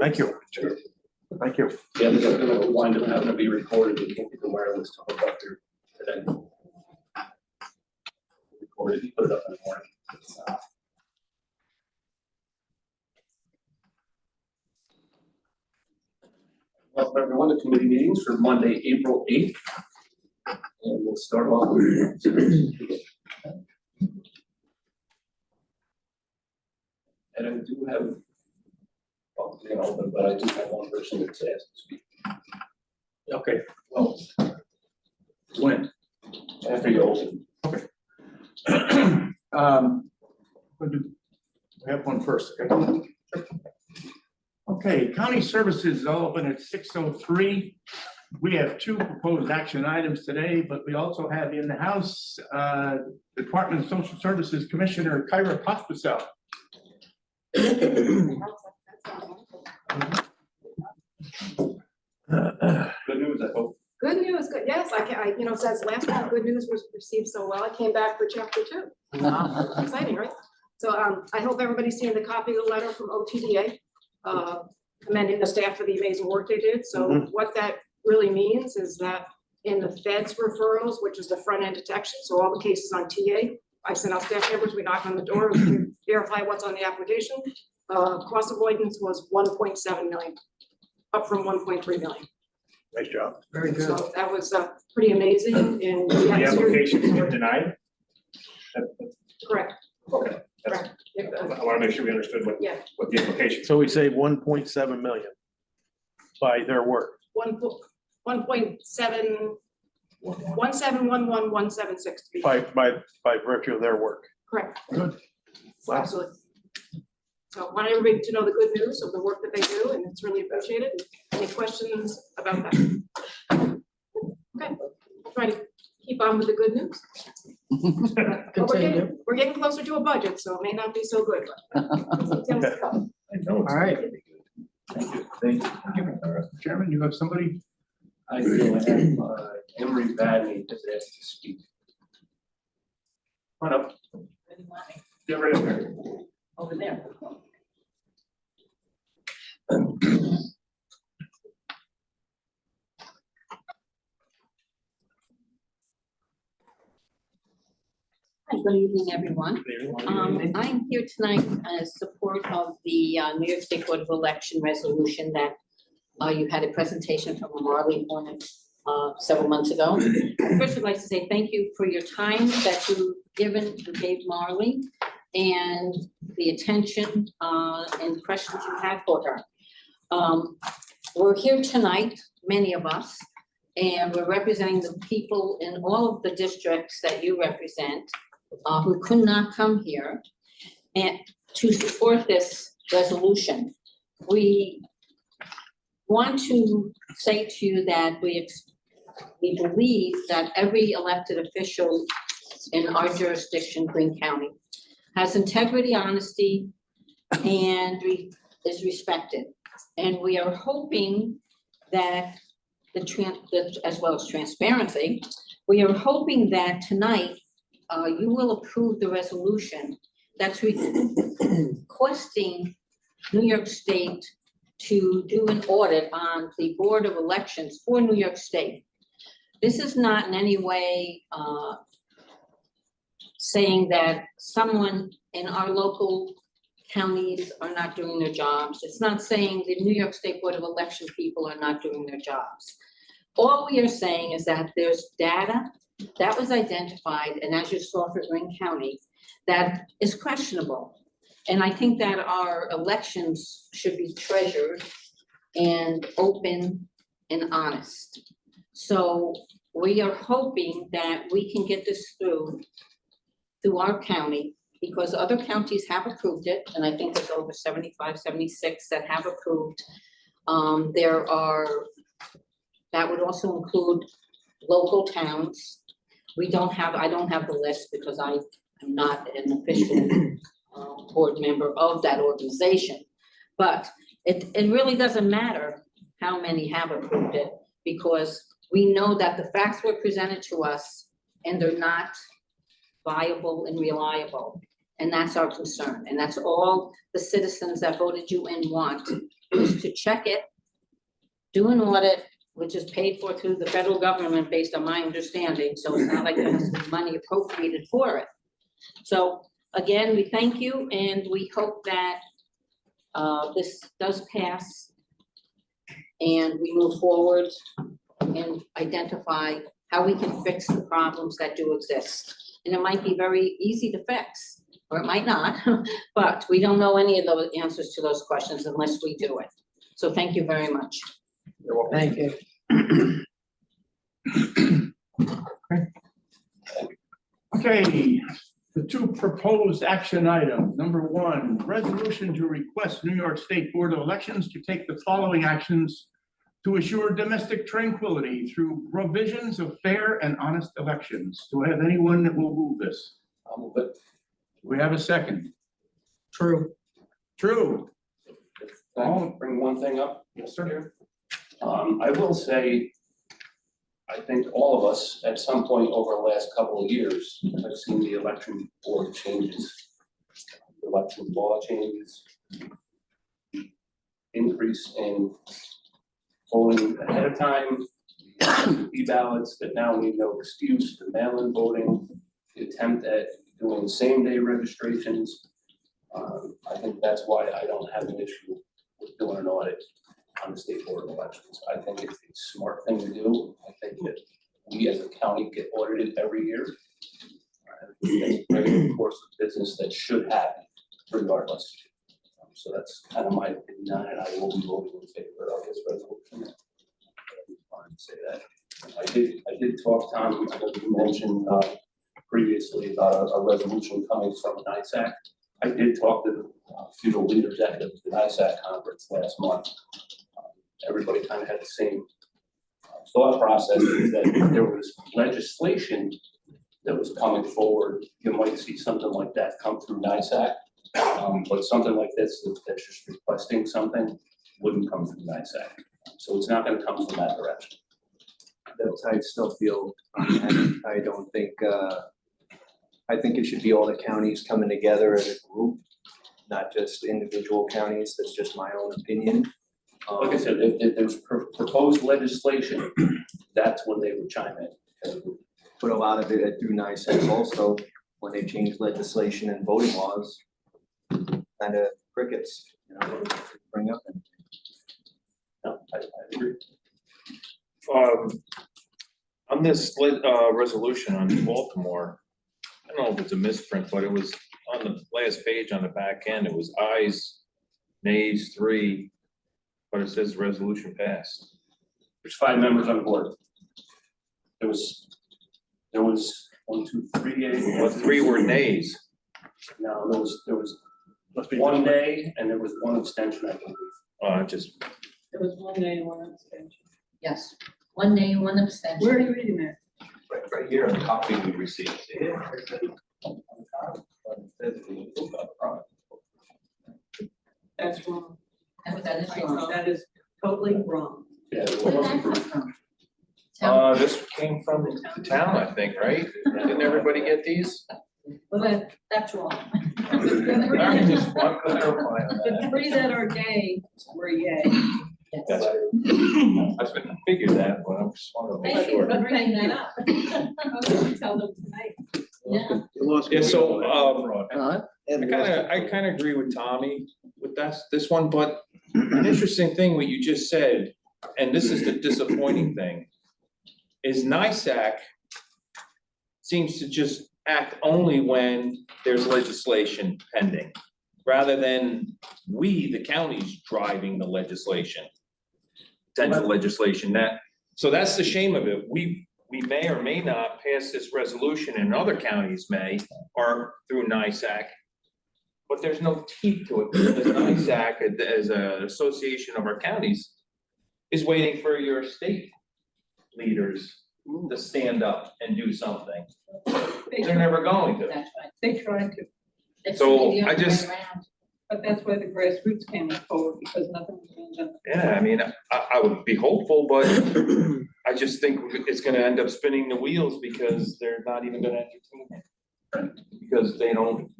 Thank you. Thank you. Yeah, this is gonna wind up having to be recorded. You can't get the wireless to hook up here today. Recorded, you put it up in the morning. Welcome everyone to committee meetings for Monday, April 8th. And we'll start off with and I do have, well, you know, but I do have one person that's asked to speak. Okay, well, when? After you open. Okay. We have one first, okay? Okay, county services is all open at 6:03. We have two proposed action items today, but we also have in the House, Department of Social Services Commissioner Kyra Pospisil. Good news, I hope. Good news, good, yes, since last time good news was received so well, I came back for chapter 2. Exciting, right? So I hope everybody's seen the copy of the letter from OTDA, commending the staff for the amazing work they did. So what that really means is that in the feds referrals, which is the front end detection, so all the cases on TA, I sent out staff members, we knock on the door, we verify what's on the application. Cost avoidance was 1.7 million, up from 1.3 million. Nice job. Very good. So that was pretty amazing. And The applications get denied? Correct. Okay. Correct. I want to make sure we understood what the application. So we say 1.7 million by their work. 1.7, 1711176 to be By virtue of their work. correct. Good. Wow. Absolutely. So I want everybody to know the good news of the work that they do, and it's really appreciated. Any questions about that? Okay, I'll try to keep on with the good news. But we're getting closer to a budget, so it may not be so good. But All right. Thank you. Thank you. Chairman, you have somebody? I do have Emery Badney has asked to speak. Come on up. Get right up here. over there. Hi, good evening, everyone. I'm here tonight as support of the New York State Board of Election resolution that you had a presentation from Marley on it several months ago. First, I'd like to say thank you for your time that you gave Marley and the attention and questions you had for her. We're here tonight, many of us, and we're representing the people in all of the districts that you represent who could not come here and to support this resolution. We want to say to you that we believe that every elected official in our jurisdiction, Greene County, has integrity, honesty, and is respected. And we are hoping that as well as transparency, we are hoping that tonight you will approve the resolution that's requesting New York State to do an audit on the Board of Elections for New York State. This is not in any way saying that someone in our local counties are not doing their jobs. It's not saying the New York State Board of Election people are not doing their jobs. All we are saying is that there's data that was identified, and as you saw for Greene County, that is questionable. And I think that our elections should be treasured and open and honest. So we are hoping that we can get this through our county, because other counties have approved it, and I think there's over 75, 76 that have approved. That would also include local towns. I don't have the list because I am not an official board member of that organization. But it really doesn't matter how many have approved it, because we know that the facts were presented to us and they're not viable and reliable. And that's our concern. And that's all the citizens that voted you in want, is to check it, do an audit, which is paid for through the federal government based on my understanding, so it's not like there has to be money appropriated for it. So again, we thank you and we hope that this does pass and we move forward and identify how we can fix the problems that do exist. And it might be very easy to fix, or it might not, but we don't know any of those answers to those questions unless we do it. So thank you very much. Thank you. Okay, the two proposed action items. Number one, resolution to request New York State Board of Elections to take the following actions to assure domestic tranquility through provisions of fair and honest elections. Do I have anyone that will move this? I'll move it. Do we have a second? True. True. Can I bring one thing up? Yes, sir. I will say, I think all of us at some point over the last couple of years have seen the election board changes. Election law changes. Increase in voting ahead of time, e-ballots that now need no excuse, the mail-in voting, the attempt at doing same-day registrations. I think that's why I don't have an issue with doing an audit on the State Board of Elections. I think it's a smart thing to do. I think that we as a county get audited every year. It's a regular course of business that should happen regardless. So that's kind of my opinion on it. I will be voting in favor of this resolution. Say that. I did talk, Tom, you mentioned previously about a resolution coming from NISAC. I did talk to a few of the leaders at the NISAC conference last month. Everybody kind of had the same thought process, that there was legislation that was coming forward. You might see something like that come through NISAC. But something like this, that's just requesting something, wouldn't come from NISAC. So it's not gonna come from that direction. That's how I still feel. I don't think, I think it should be all the counties coming together as a group, not just individual counties. That's just my own opinion. Like I said, if there's proposed legislation, that's when they would chime in. But a lot of it through NISAC also, when they change legislation and voting laws, kind of crickets, you know, bring up. And No, I agree. On this resolution on Baltimore, I don't know if it's a misprint, but it was on the last page on the back end, it was ayes, nays, 3, but it says resolution passed. There's 5 members on the board. There was 1, 2, 3. Well, 3 were nays. No, there was Must be 1 nay and there was 1 abstention, I believe. Just, There was one day, one abstention. Yes, 1 nay, 1 abstention. Where are you reading that? right here in the copy we received. That's wrong. That is wrong. That is totally wrong. Yeah. there Where did was that come approved. from? this came from the town, I think, right? Didn't everybody get these? Well, That's wrong. I just want to clarify on the that. 3 that are gay were yay. That's- I figured that, but I'm just wanted to make Thank you sure. for bringing that up. Tell them tonight. Yeah. Yeah, so, Huh? I kind of agree with Tommy with this one, but an interesting thing what you just said, and this is the disappointing thing, is NISAC seems to just act only when there's legislation pending, rather than we, the counties, driving the legislation, potential legislation. So that's the shame of it. We may or may not pass this resolution, and other counties may, or through NISAC. But there's no teeth to it, because NISAC, as an association of our counties, is waiting for your state leaders to stand up and do something. They're never going to. That's right. They tried to, It So, should be the I other way just- around. but that's why the grassroots came forward, because nothing was being done. Yeah, I mean, I would be hopeful, but I just think it's gonna end up spinning the wheels, because they're not even gonna entertain it. Because they don't,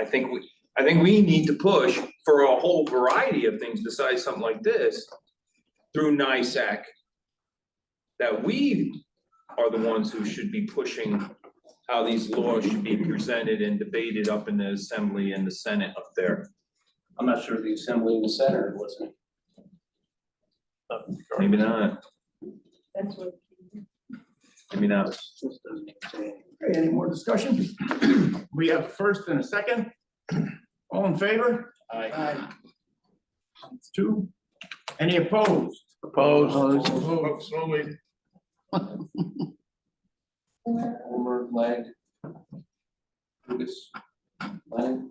I think I think we need to push for a whole variety of things besides something like this through NISAC. That we are the ones who should be pushing how these laws should be presented and debated up in the Assembly and the Senate up there. I'm not sure the Assembly and the Senate are listening. Maybe not, That's what. maybe not. Okay, any more discussion? We have a first and a second. All in favor? Aye. Two. Any opposed? Opposed, slowly. Homer, Lag. Lucas. Lennon.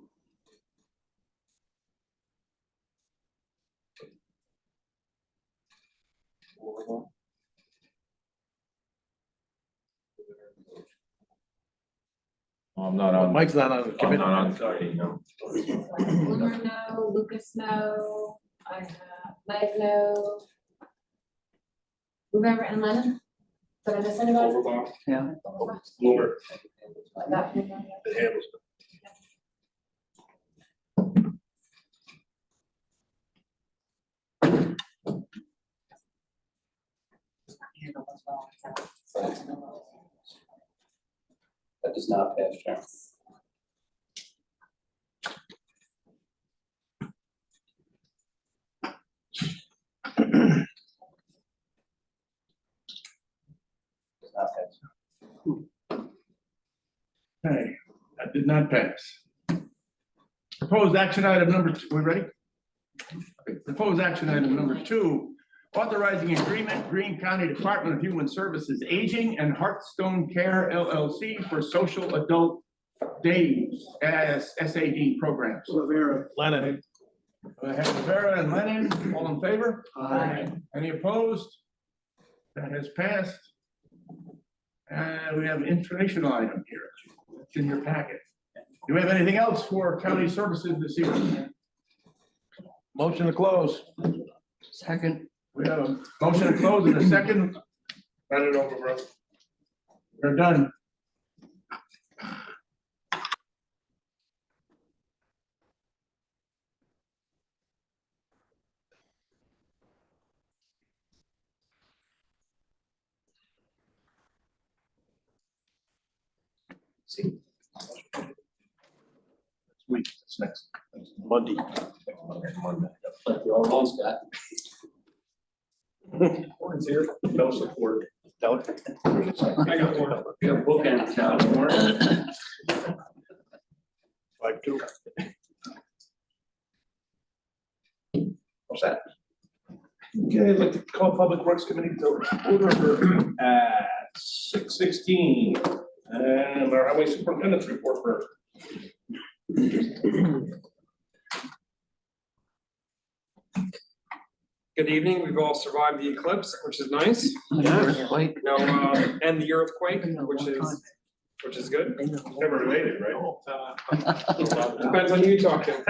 I'm not on. Mike's not on the I'm committee. not on the committee, no. Boomer, no. Lucas, no. I have Leg, no. Blueberry and Lennon? Did I miss anybody? Yeah. Blumer. I got him. It handles it. That does not pass, Chairman. Does not pass. Okay, that did not pass. Proposed action item number two, we ready? Okay, proposed action item number two, authorizing agreement, Greene County Department of Human Services Aging and Hearthstone Care LLC for social adult days as SAD programs. Lennon. I have Rivera and Lennon, all in favor? Aye. Any opposed? That has passed. And we have an informational item here. It's in your packet. Do we have anything else for county services this evening? Motion to close. Second. We have a motion to close in a second. Hand it over, bro. We're done. See. Week, it's next Monday. Like we almost got. Warren's here. No support. No. I got one. We have bookends now, Warren. 5-2. What's that? Okay, I'd like to call Public Works Committee to order at 6:16. And our highway superintendent's report for. Good evening. We've all survived the eclipse, which is nice. Earthquake. No, and the earthquake, which is good. Never related, right? Depends on who you talk to.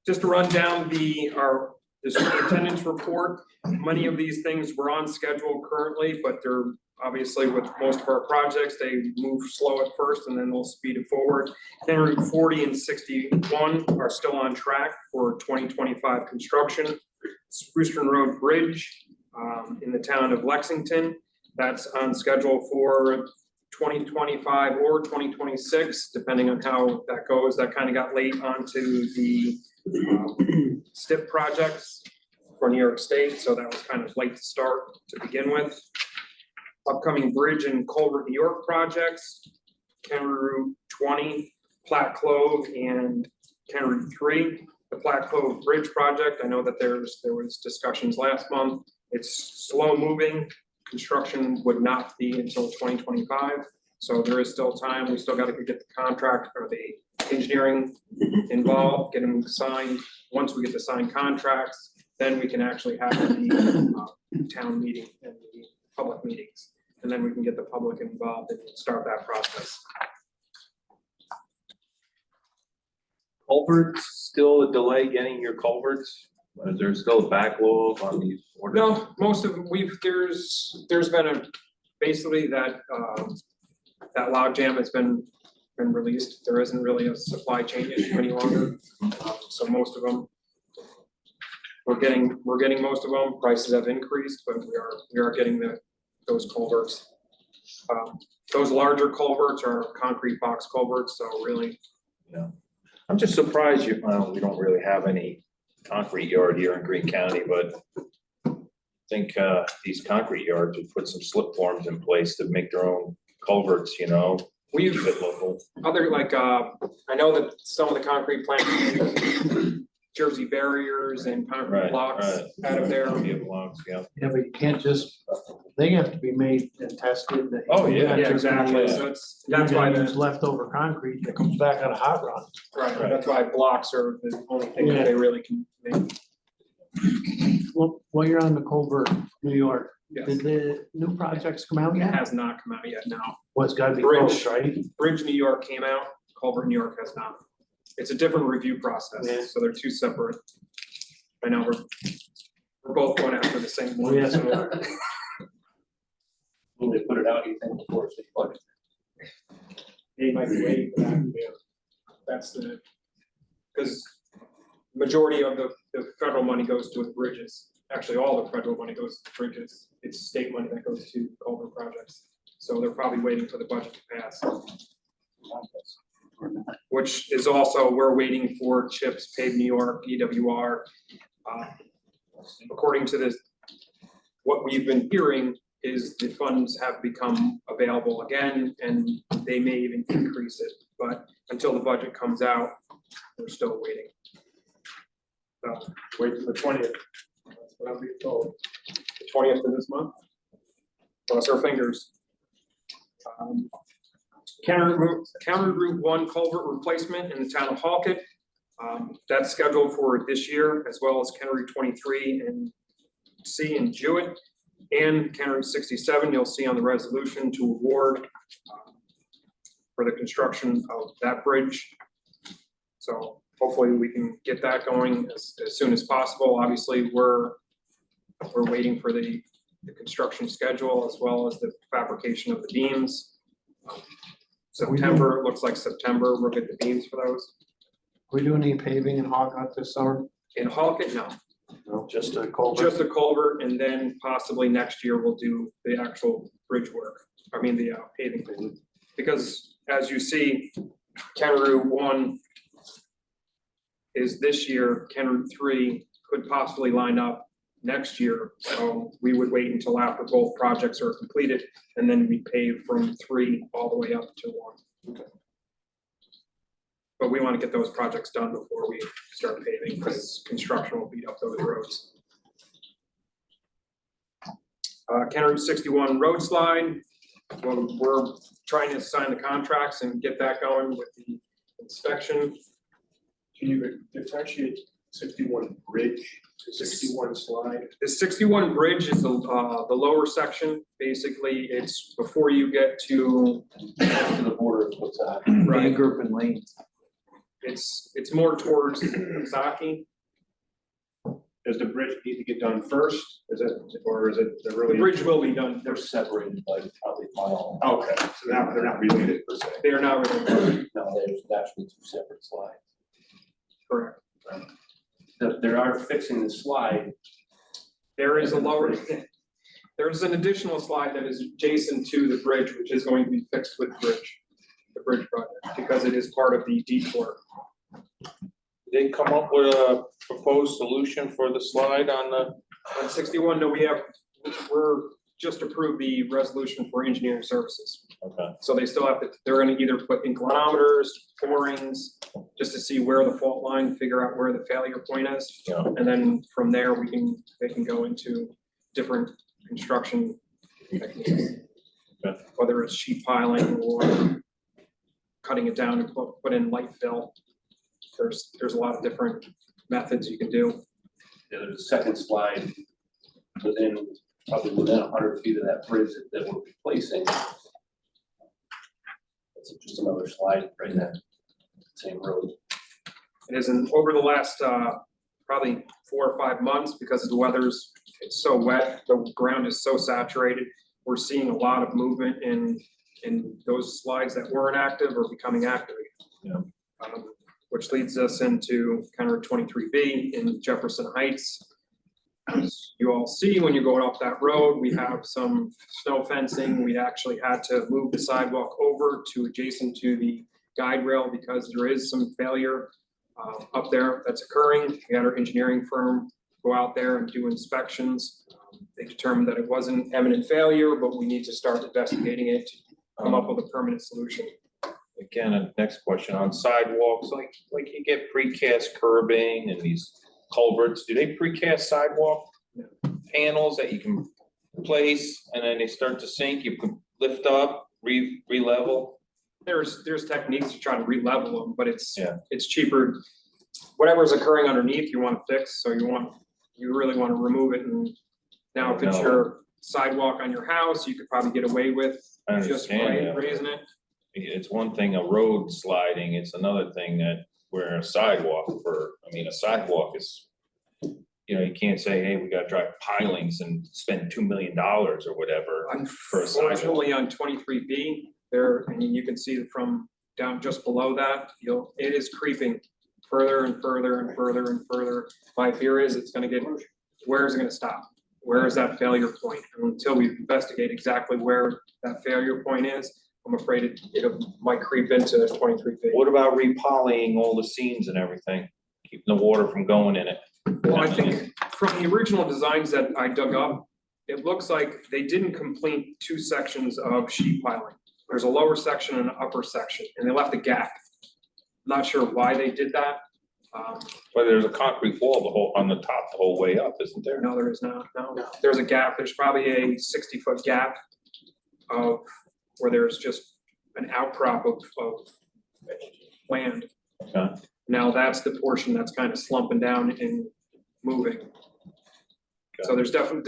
Just to run down the superintendent's report. Many of these things were on schedule currently, but they're obviously with most of our projects, they move slow at first and then they'll speed it forward. Then Route 40 and 61 are still on track for 2025 construction. Spruceton Road Bridge in the town of Lexington, that's on schedule for 2025 or 2026, depending on how that goes. That kind of got late onto the STIP projects for New York State, so that was kind of late to start to begin with. Upcoming bridge and culvert New York projects, County Route 20, Platte Clove, and County Route 3. The Platte Clove Bridge project, I know that there was discussions last month. It's slow moving. Construction would not be until 2025, so there is still time. We still got to get the contract or the engineering involved, get them signed. Once we get the signed contracts, then we can actually have the town meeting and the public meetings. And then we can get the public involved and start that process. Culverts, still a delay getting your culverts? Is there still a backlog on these orders? No, most of, there's been basically that, that logjam has been released. There isn't really a supply chain issue any longer. So most of them, we're getting most of them. Prices have increased, but we are getting those culverts. Those larger culverts are concrete box culverts, so really, I'm just surprised well, we don't really have any concrete yard here in Greene County, but I think these concrete yards would put some slip forms in place to make their own culverts, you know. we've, Keep it local. other, like, I know that some of the concrete plants use Jersey barriers and concrete Right, blocks right. out of there. Yeah, blocks, yeah. Yeah, but you can't just, they have to be made and tested. Oh, yeah. Yeah, exactly. Yeah. So that's why There's the, leftover concrete that comes back on a hot run. right, that's why blocks are the only thing that they really can make. Well, while you're on the culvert, New York, Yes. did the new projects come out It yet? has not come out yet, no. Well, it's gotta be Bridge. close, right? Bridge New York came out, Culvert New York has not. It's a different review Yeah. process, so they're two separate. I know we're both going after the same one, Yes. so When they put it out, you think before it's budget. they might be waiting for that. Yeah. That's the, because majority of the federal money goes to bridges. Actually, all the federal money goes to bridges. It's state money that goes to culvert projects. So they're probably waiting for the budget to pass. Which is also, we're waiting for CHIPS, Pave New York, EWR. According to this, what we've been hearing is the funds have become available again, and they may even increase it, but until the budget comes out, we're still waiting. So, wait for the 20th. That's what I'm being told. The 20th of this month. Cross our fingers. County Route 1 culvert replacement in the town of Halkett. That's scheduled for this year, as well as County Route 23 and C in Jewett, and County Route 67, you'll see on the resolution to award for the construction of that bridge. So hopefully we can get that going as soon as possible. Obviously, we're waiting for the construction schedule as well as the fabrication of the beams. September, it looks like September, we'll get the beams for those. We doing any paving in Hawkeye this summer? In Halkett, no, No, just a culvert. just a culvert, and then possibly next year we'll do the actual bridge work, I mean, the paving. Because as you see, County Route 1 is this year, County Route 3 could possibly line up next year. So we would wait until after both projects are completed, and then we pave from 3 all the way up to 1. But we want to get those projects done before we start paving, because construction will beat up those roads. County Route 61 road slide, well, we're trying to sign the contracts and get that going with the inspection. Can you differentiate 61 bridge, 61 slide? The 61 bridge is the lower section. Basically, it's before you get to, To the border of what's that? Van Group and Lane. it's more towards Zaki. Does the bridge need to get done first? Is it, or is it The really? bridge will be done. They're separated by probably a mile. Okay, so now they're not related per se. They are not really No, there's actually 2 separate slides. correct. They are fixing the slide. There is a lower, there's an additional slide that is adjacent to the bridge, which is going to be fixed with the bridge project, because it is part of the detour. They come up with a proposed solution for the slide on the, On 61, no, we're just approved the resolution for engineering services. okay, So they still have to, they're gonna either put inclinometers, borings, just to see where the fault line, figure out where the failure point is. yeah, And then from there, they can go into different construction techniques. Okay. Whether it's sheet piling or cutting it down and put in light fill. There's a lot of different methods you can do. Yeah, there's a second slide probably within 100 feet of that bridge that we're replacing. It's just another slide right in that same road. It isn't, over the last, probably 4 or 5 months, because the it's so wet, the ground is so saturated, we're seeing a lot of movement in and those slides that weren't active are becoming active. Yeah. Which leads us into counter 23B in Jefferson Heights. As you all see, when you're going up that road, we have some snow fencing. We actually had to move the sidewalk over to adjacent to the guide rail because there is some failure up there that's occurring. We had our engineering firm go out there and do inspections. They determined that it wasn't imminent failure, but we need to start investigating it to come up with a permanent solution. Again, next question on sidewalks, like you get precast curbing and these culverts, do they precast sidewalk panels that you can place and then they start to sink, you can lift up, re-level? There's techniques to try to re-level them, but it's Yeah. it's cheaper. Whatever's occurring underneath, you want to fix, so you really want to remove it. And now if it's your sidewalk on your house, you could probably get away with I just understand that. raising it. It's one thing, a road sliding, it's another thing that where a sidewalk a sidewalk is, you can't say, hey, we gotta drive pilings and spend $2 million or whatever for a sidewalk. Unfortunately, on 23B, there, and you can see from down just below that, it is creeping further and further and further and further. My fear is it's gonna get, where is it gonna stop? Where is that failure point? And until we investigate exactly where that failure point is, I'm afraid it might creep into 23B. What about repolying all the seams and everything, keeping the water from going in it? Well, I think from the original designs that I dug up, it looks like they didn't complete 2 sections of sheet piling. There's a lower section and an upper section, and they left a gap. Not sure why they did that. But there's a concrete wall on the top the whole way up, isn't there? No, there is not, no. There's a gap, there's probably a 60-foot gap of where there's just an outcrop of land. Okay. Now that's the portion that's kind of slumping down and moving. So there's definitely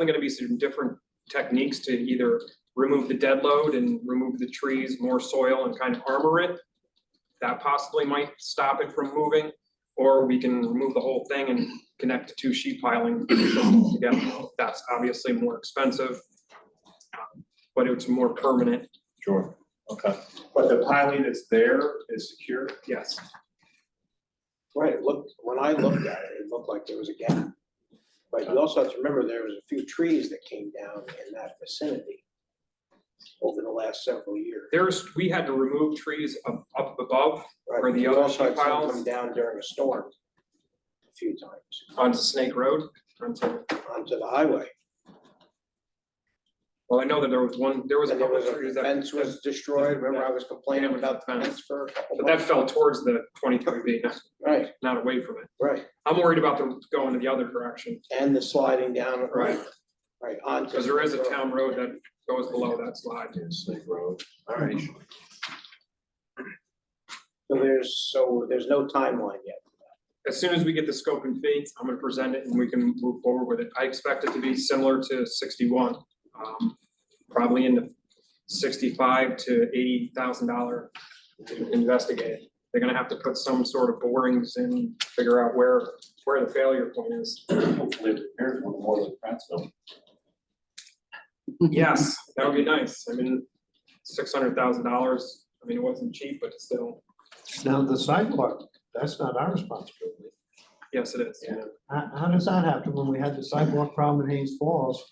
gonna be some different techniques to either remove the dead load and remove the trees, more soil, and kind of armor it. That possibly might stop it from moving, or we can remove the whole thing and connect the 2 sheet piling systems together. That's obviously more expensive, but it's more permanent. Sure, okay. But the piling that's there is secure? Yes. Right, when I looked at it, it looked like there was a gap. But you also have to remember, there was a few trees that came down in that vicinity over the last several years. We had to remove trees up above Right, where the you other also sheet had some piles come down during a storm a few times onto Snake Road. onto the highway. Well, I know that there was a And there couple was of trees a that. fence was destroyed, remember I was complaining Yeah, about the fence. fence for a couple But that months? fell towards the 23B, Right, not away from it. right, I'm worried about them going in the other direction, and the sliding down. Right. Right, onto. because there is a town road that goes below that slide. Snake Road, all right. So there's no timeline yet. As soon as we get the scope and fee, I'm gonna present it and we can move forward with it. I expect it to be similar to 61. Probably in the $65,000 to $80,000 to investigate. They're gonna have to put some sort of borings in, figure out where the failure point is. Hopefully it repairs one more than Prattsville. Yes, that would be nice. I mean, $600,000. I mean, it wasn't cheap, but still, Now, the sidewalk, that's not our responsibility. yes, it is. How does that happen when we had the sidewalk problem in Hayes Falls?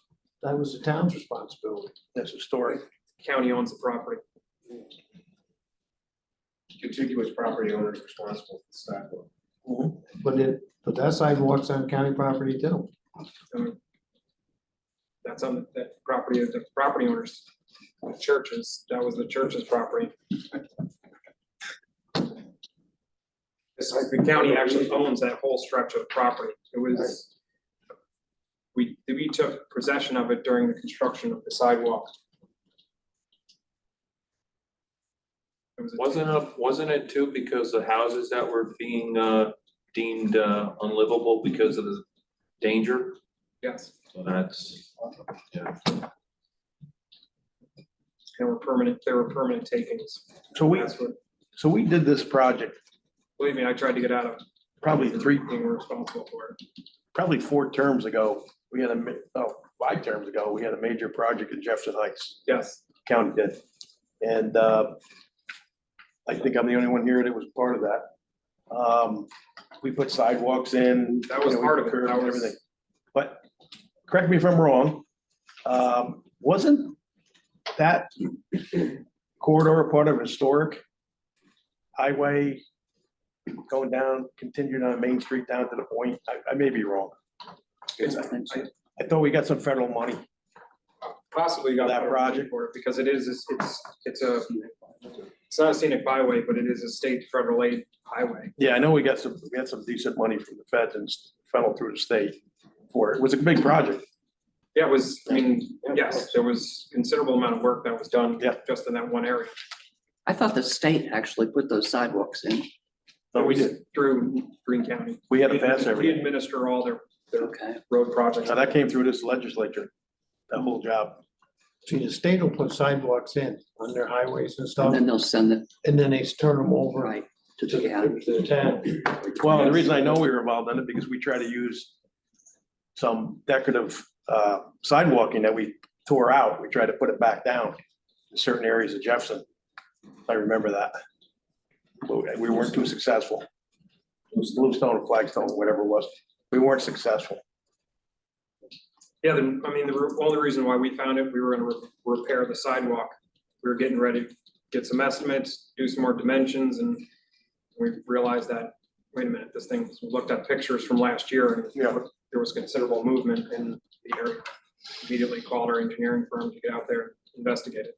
That was the town's responsibility. That's a story. County owns the property. Contiguous property owners responsible for the sidewalk. But that sidewalk's on county property too. That's on that property of the property owners, the churches. That was the church's property. The county actually owns that whole stretch of property. It was, we took possession of it during the construction of the sidewalk. It was a- Wasn't it too because the houses that were being deemed unlivable because of the danger? Yes, So that's, yeah. they were permanent takings. So That's what, so we did this project believe me, I tried to get out of probably being responsible for it. probably 4 terms ago. We had 5 terms ago, we had a major project in Jefferson Heights. Yes, county did. And I think I'm the only one here that was part of that. We put sidewalks in. That was you know, we part of it. curbs That and was- everything. But correct me if I'm wrong, wasn't that corridor a part of historic highway going down, continued on Main Street down to the point? I may be wrong. I thought we got some federal money. Possibly got That that project. project for it, because it is, it's not a scenic byway, but it is a state federal aid highway. Yeah, I know we had some decent money from the feds and funneled through the state for it. It was a big project. Yeah, it was, I mean, yes, there was considerable amount of work that was done. Yeah. Just in that one area. I thought the state actually put those sidewalks in. No, we It was did. Through Greene County. We had to pass We everything. administer all their Okay. road projects. Now, that came through this legislature, that whole job. See, the state will put sidewalks in on their highways and And stuff, then they'll send it and then they turn them over right to to the county. the town. Well, the reason I know we were involved in it, because we try to use some decorative sidewalking that we tore out. We tried to put it back down in certain areas of Jefferson. I remember that. But we weren't too successful. It was Bluestone or Flagstone, whatever it was. We weren't successful. Yeah, I mean, the only reason why we found it, we were gonna repair the sidewalk. We were getting ready to get some estimates, do some more dimensions, and we realized that, wait a minute, this thing, we looked at pictures from last year, and Yeah. there was considerable movement in the area. Immediately called our engineering firm to get out there and investigate it.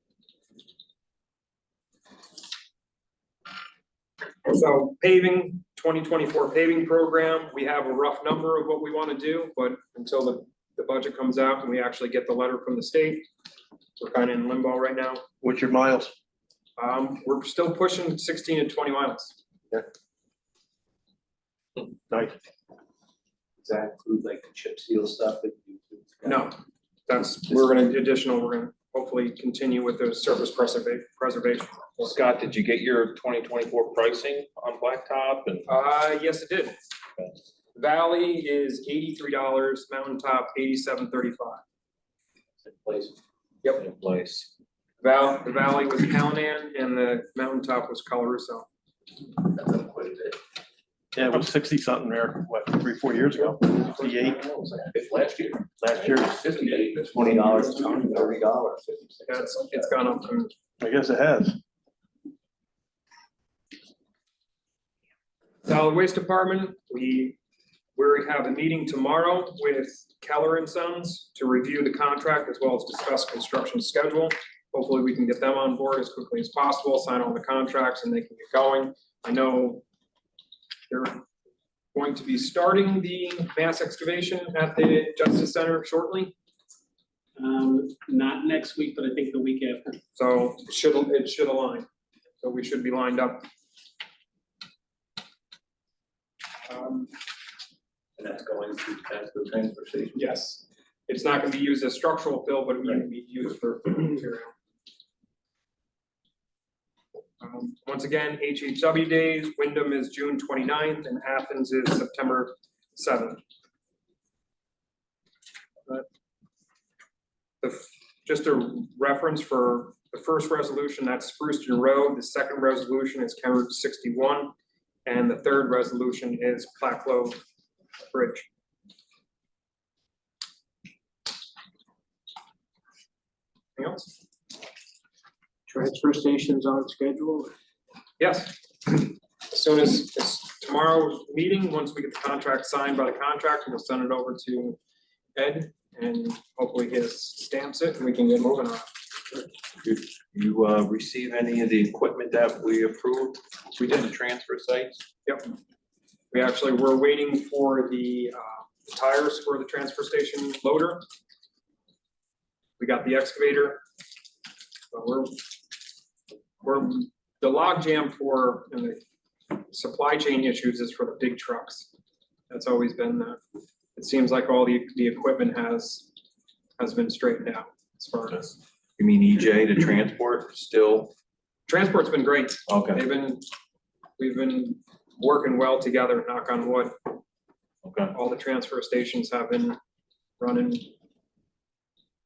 So paving, 2024 paving program, we have a rough number of what we want to do, but until the budget comes out and we actually get the letter from the state, we're kind of in limbo right now. What's your miles? We're still pushing 16 to 20 miles. Nice. Does that include like the chip seal stuff that you? No, we're gonna hopefully continue with the surface preservation. Scott, did you get your 2024 pricing on blacktop and? Yes, it did. Valley is $83, Mountaintop $87.35. Place. Yep. In place. The Valley was Calnan and the Mountaintop was Colorusso. That's up quite a bit. Yeah, it was 60 something there, what, 3-4 years ago? 58 It's last year. last year. $58, that's $20 a ton, $30. Yeah, it's gone up from, I guess it has. Solid Waste Department, we have a meeting tomorrow with Keller and Sons to review the contract as well as discuss construction schedule. Hopefully, we can get them on board as quickly as possible, sign all the contracts, and they can get going. I know they're going to be starting the mass excavation at the Justice Center shortly, Not next week, but I think the week after. so it should align. So we should be lined up. And that's going to the transfer station. Yes, it's not gonna be used as structural fill, but it can be used for material. Once again, HHW days, Wyndham is June 29th and Athens is September 7th. Just a reference for the first resolution, that's Spruceton Road, the second resolution is County Route 61, and the third resolution is Black Clove Bridge. Anything else? Transfer stations on schedule. Yes. As soon as tomorrow's meeting, once we get the contract signed by the contractor, we'll send it over to Ed and hopefully he stamps it and we can get moving on it. Did you receive any of the equipment that we approved? We did the transfer sites. Yep. We actually were waiting for the tires for the transfer station loader. We got the excavator. But we're the log jam for and the supply chain issues is for the big trucks. That's always been it seems like all the equipment has been straightened out as far as. You mean EJ, the transport still? Transport's been great. Okay, We've been working well together, knock on wood. okay. All the transfer stations have been running.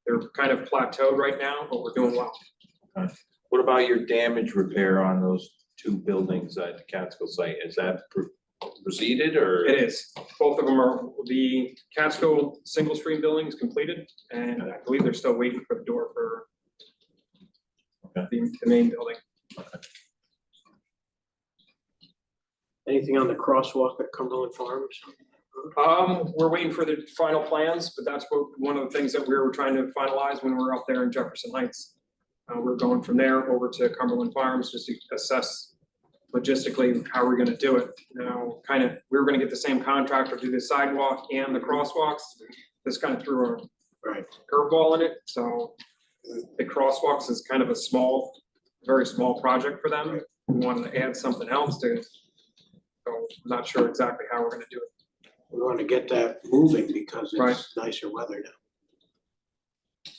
They're kind of plateaued right now, but we're doing well. What about your damage repair on those two buildings at the Catskill site? Is that proceeded or? It is. Both of them are, the Catskill single stream building is completed, and I believe they're still waiting for the door for the main building. Anything on the crosswalk at Cumberland Farms? We're waiting for the final plans, but that's one of the things that we were trying to finalize when we were up there in Jefferson Heights. We're going from there over to Cumberland Farms just to assess logistically how we're gonna do it. Now, we were gonna get the same contractor to do the sidewalk and the crosswalks. This kind of threw a curveball in it, so the crosswalks is kind of a very small project for them. We wanted to add something else to, so I'm not sure exactly how we're gonna do it. We want to get that moving because Right. it's nicer weather now.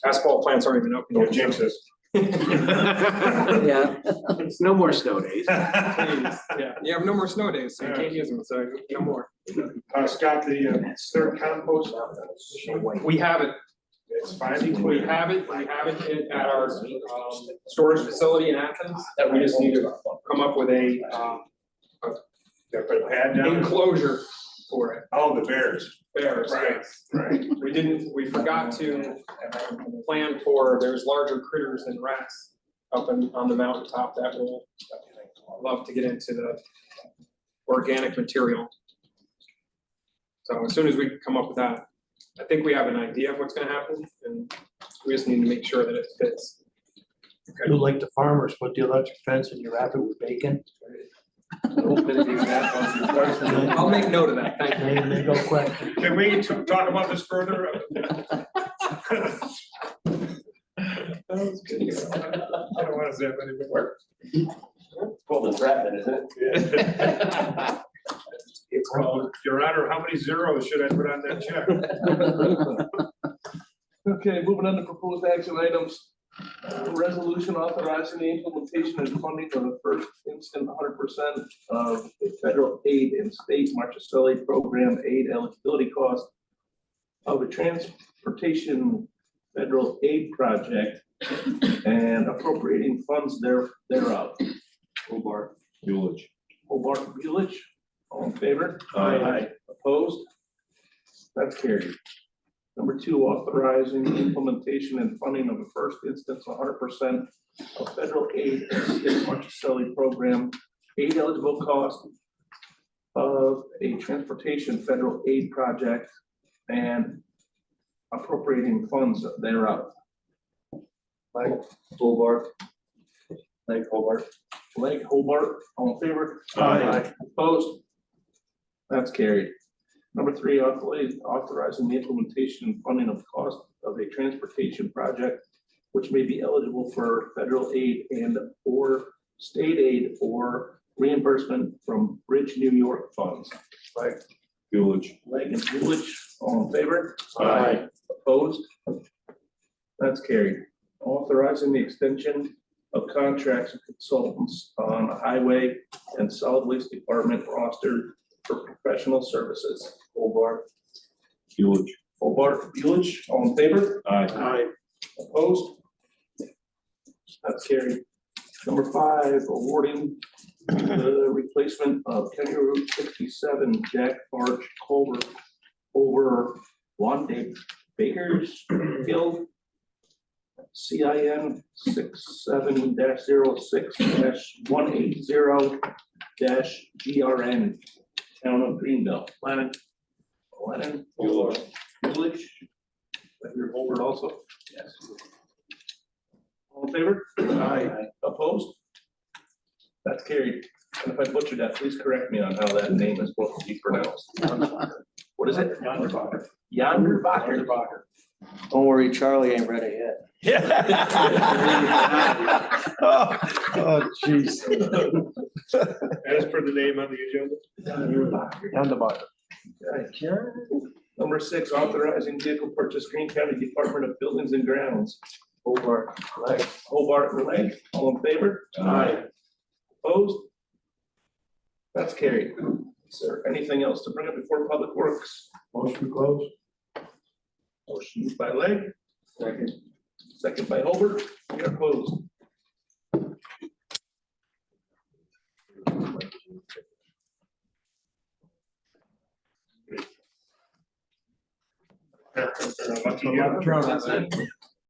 Asphalt plants aren't even open yet. jinxes. Yeah. It's no more snow days. Yeah, you have no more snow days, so you can't use them, so no more. Scott, the third compost. We have it. It's finding. We have it at our storage facility in Athens, that we just need to come up with a They put a pad down. enclosure for it. Oh, the bears. Bears, Right, yes. right. We forgot to plan for, there's larger critters than rats up on the mountaintop that will love to get into the organic material. So as soon as we come up with that, I think we have an idea of what's gonna happen, and we just need to make sure that it fits. You like the farmers, put the electric fence and you wrap it with bacon. I'll make note of that, thank you. And they go quick. Can we talk about this further? That was good. I don't want to say anything more. Well, the trap, isn't it? Your Honor, how many zeros should I put on that check? Okay, moving on to proposed action items. Resolution authorizing the implementation and funding of the first instant 100% of the federal aid and state Marchicelli program aid eligibility cost of a transportation federal aid project and appropriating funds thereof. Hobart. Buellich. Hobart, Buellich, all in favor? Aye. Opposed? That's carried. Number two, authorizing the implementation and funding of the first instance 100% of federal aid and state Marchicelli program aid eligible cost of a transportation federal aid project and appropriating funds thereof. Hobart. Hobart, all in favor? Aye. Opposed? That's carried. Number three, authorizing the implementation and funding of cost of a transportation project which may be eligible for federal aid and or state aid or reimbursement from Bridge New York funds. Like Buellich. Leg and Buellich, all in favor? Aye. Opposed? That's carried. Authorizing the extension of contracts and consultants on a highway and solid waste department roster for professional services. Hobart. Buellich. Hobart, Buellich, all in favor? Aye. Opposed? That's carried. Number five, awarding the replacement of County Route 67 Jack Arch culvert over Wanda Bakersfield. CIN 67-06-180-GRN, Town of Greenville. Lennon. Buellich. Your Hobart also? Yes. All in favor? Aye. Opposed? That's carried. And if I butchered that, please correct me on how that name is supposed to be pronounced. What is it? Yanderbacher. Yanderbacher. Don't worry, Charlie ain't ready yet. Oh, jeez. As per the name on the agenda. Yanderbacher. Number six, authorizing vehicle purchase, Greene County Department of Buildings and Grounds. Hobart, Leg, all in favor? Aye. Opposed? That's carried. Is there anything else to bring up before Public Works? Motion closed. Motion by Leg. Second by Hobart. We are closed. Lucky you.